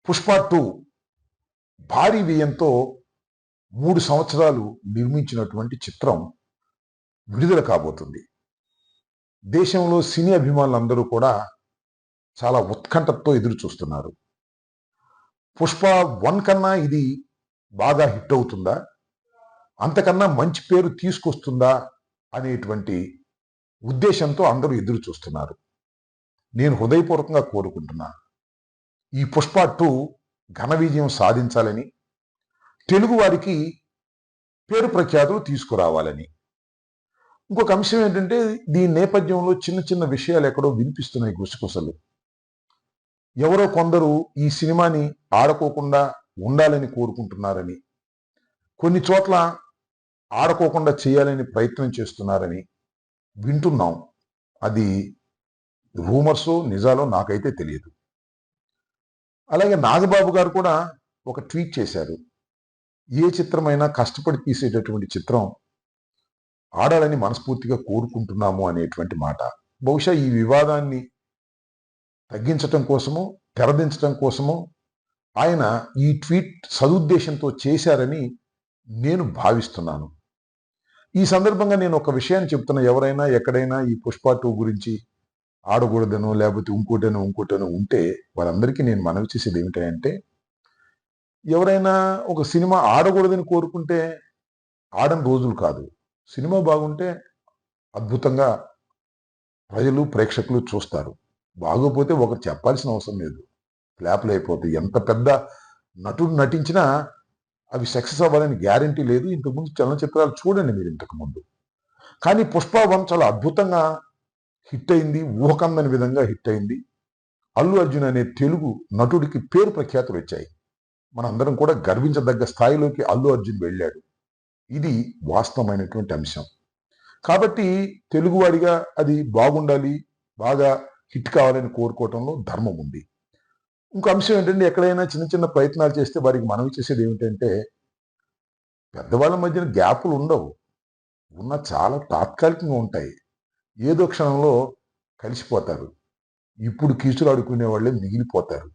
పుష్ప 2 భారీ వ్యయంతో 3 సంవత్సరాలు నిర్మించినటువంటి చిత్రం విడుదల కాబోతుంది. దేశంలో సినీ అభిమానులందరూ కూడా చాలా ఉత్కంఠతో ఎదురు చూస్తున్నారు. పుష్ప 1 కన్నా ఇది బాగా హిట్ అవుతుందా, అంతకన్నా మంచి పేరు తీసుకొస్తుందా అనేటువంటి ఉద్దేశంతో అందరూ ఎదురు చూస్తున్నారు. నేను హృదయపూర్వకంగా కోరుకుంటున్నా, ఈ పుష్ప 2 ఘన విజయం సాధించాలని, తెలుగు వారికి పేరు ప్రఖ్యాతులు తీసుకురావాలని. ఇంకొక అంశం ఏంటంటే, దీని నేపథ్యంలో చిన్న చిన్న విషయాలు ఎక్కడో వినిపిస్తున్నాయి గుసగుసలు. ఎవరో కొందరు ఈ సినిమాని ఆడుకోకుండా ఉండాలని కోరుకుంటున్నారని, కొన్ని చోట్ల ఆడుకోకుండా చేయాలని ప్రయత్నం చేస్తున్నారని వింటున్నాం. అది రూమర్సో నిజాలో నాకైతే తెలియదు. అలాగే నాగబాబు గారు కూడా ఒక ట్వీట్ చేశారు. ఏ చిత్రమైనా కష్టపడి తీసేటటువంటి చిత్రం ఆడాలని మనస్ఫూర్తిగా కోరుకుంటున్నాము అనేటువంటి మాట. బహుశా ఈ వివాదాన్ని తగ్గించటం కోసమో, తెరదించటం కోసమో ఆయన ఈ ట్వీట్ సదుద్దేశంతో చేశారని నేను భావిస్తున్నాను. ఈ సందర్భంగా నేను ఒక విషయాన్ని చెప్తున్నా, ఎవరైనా ఎక్కడైనా ఈ పుష్ప 2 గురించి ఆడకూడదనో లేకపోతే ఇంకోటనో ఉంటే వాళ్ళందరికీ నేను మనవి చేసేది ఏమిటంటే, ఎవరైనా ఒక సినిమా ఆడకూడదని కోరుకుంటే ఆడని రోజులు కాదు. సినిమా బాగుంటే అద్భుతంగా ప్రజలు, ప్రేక్షకులు చూస్తారు. బాగోపోతే ఒకరు చెప్పాల్సిన అవసరం లేదు, ఫ్లాప్లు అయిపోతాయి. ఎంత పెద్ద నటుడు నటించినా అవి సక్సెస్ అవ్వాలని గ్యారంటీ లేదు. ఇంతకుముందు చలనచిత్రాలు చూడండి మీరు ఇంతకుముందు. కానీ పుష్ప 1 చాలా అద్భుతంగా హిట్ అయింది, ఊహకందని విధంగా హిట్ అయింది. అల్లు అర్జున్ అనే తెలుగు నటుడికి పేరు ప్రఖ్యాతులు వచ్చాయి. మనందరం కూడా గర్వించదగ్గ స్థాయిలోకి అల్లు అర్జున్ వెళ్ళాడు. ఇది వాస్తవమైనటువంటి అంశం. కాబట్టి తెలుగువాడిగా అది బాగుండాలి, బాగా హిట్ కావాలని కోరుకోవటంలో ధర్మం ఉంది. ఇంకో అంశం ఏంటంటే, ఎక్కడైనా చిన్న చిన్న ప్రయత్నాలు చేస్తే వారికి మనవి చేసేది ఏమిటంటే, పెద్దవాళ్ళ మధ్యన గ్యాపులు ఉండవు, ఉన్న చాలా తాత్కాలికంగా ఉంటాయి. ఏదో క్షణంలో కలిసిపోతారు. ఇప్పుడు కీచులు ఆడుకునే వాళ్ళే మిగిలిపోతారు.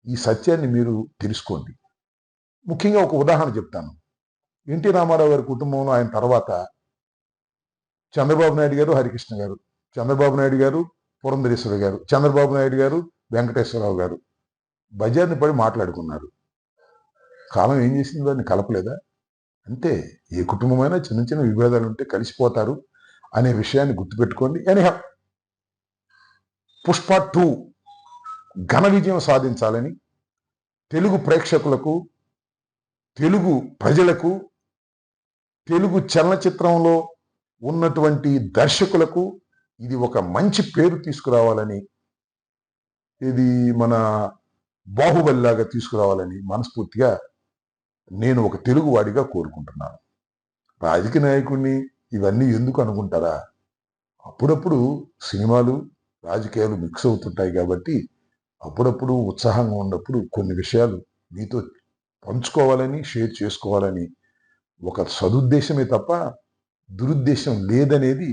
ఈ సత్యాన్ని మీరు తెలుసుకోండి. ముఖ్యంగా ఒక ఉదాహరణ చెప్తాను. ఎన్టీ రామారావు గారి కుటుంబంలో ఆయన తర్వాత చంద్రబాబు నాయుడు గారు, హరికృష్ణ గారు, చంద్రబాబు నాయుడు గారు, పురంధరేశ్వర గారు, చంద్రబాబు నాయుడు గారు, వెంకటేశ్వరరావు గారు బజార్ని పడి మాట్లాడుకున్నారు. కాలం ఏం చేసింది? వారిని కలపలేదా? అంతే. ఏ కుటుంబమైనా చిన్న చిన్న విభేదాలు ఉంటే కలిసిపోతారు అనే విషయాన్ని గుర్తుపెట్టుకోండి. ఎనీహౌ, పుష్ప 2 ఘన విజయం సాధించాలని తెలుగు ప్రేక్షకులకు, తెలుగు ప్రజలకు, తెలుగు చలనచిత్రంలో ఉన్నటువంటి దర్శకులకు ఇది ఒక మంచి పేరు తీసుకురావాలని, ఇది మన బాహుబలిలాగా తీసుకురావాలని మనస్ఫూర్తిగా నేను ఒక తెలుగు వాడిగా కోరుకుంటున్నాను. రాజకీయ నాయకుడిని ఇవన్నీ ఎందుకు అనుకుంటారా? అప్పుడప్పుడు సినిమాలు, రాజకీయాలు మిక్స్ అవుతుంటాయి కాబట్టి అప్పుడప్పుడు ఉత్సాహంగా ఉన్నప్పుడు కొన్ని విషయాలు మీతో పంచుకోవాలని, షేర్ చేసుకోవాలని ఒక సదుద్దేశమే తప్ప దురుద్దేశం లేదనేది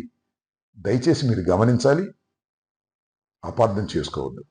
దయచేసి మీరు గమనించాలి, అపార్థం చేసుకోవద్దు.